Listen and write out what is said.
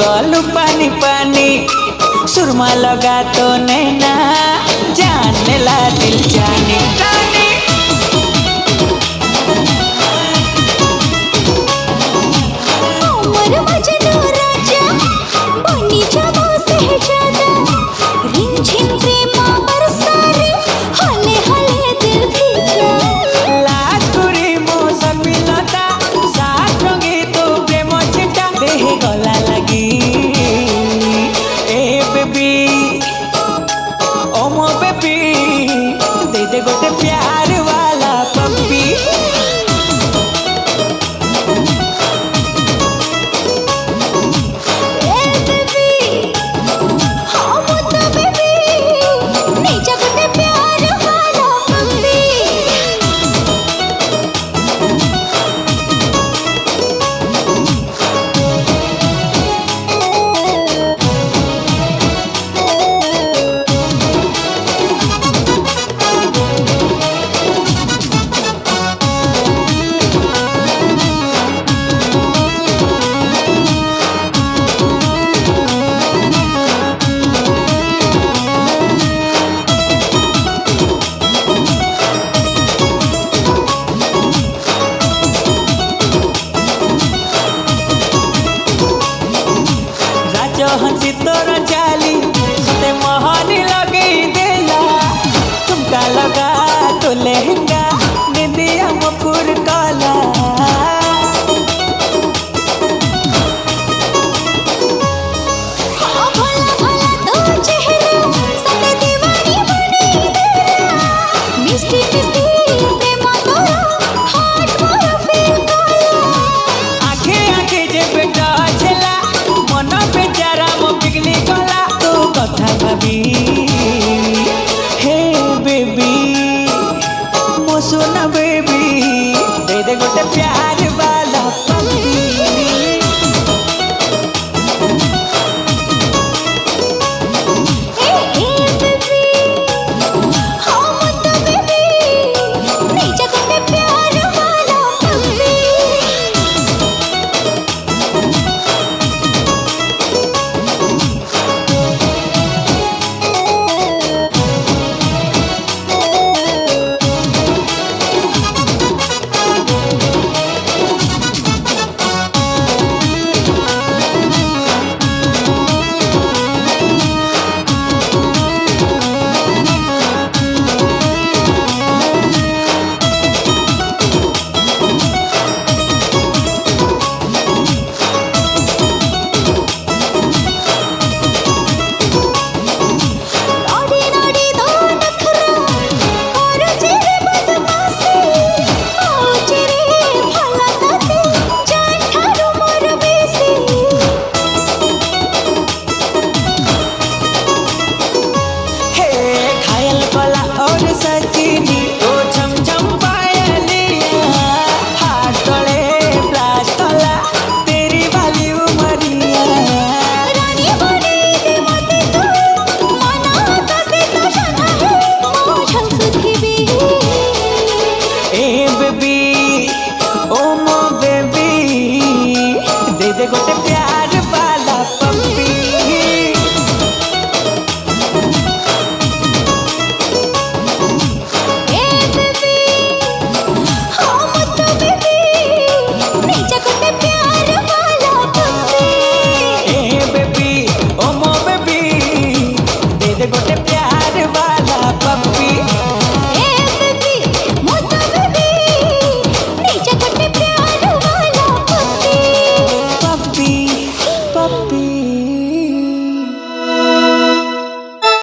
कलू पानी पानी सुरमा लगा तो नैना जाने ला दिल जानी जानी। दे गोटे प्यार वाला पप्पी हंसी तोरा चाली सते मोहनी लगे देला तुमका लगा तो लहंगा निंदिया मपुर काला भला भला तो चेहरा सते दीवानी बनी देला मिस्टी मिस्टी प्रेम तोरा हार्ट मोर फील काला आंखे आंखे जे बेटा छला मन बेचारा मो पिघली गला तू कथा भाभी हे बेबी मो सोना बेबी दे दे गोटे प्यार वाला पप्पी सचिनी ओ छम छम पायलिया हाथ तले फ्लैश तला तेरी वाली उमरिया रानी बनी दे मते तू मना तसे तो जाना है मोझल सुखी ए बेबी ओ मो बेबी दे दे गोटे प्यार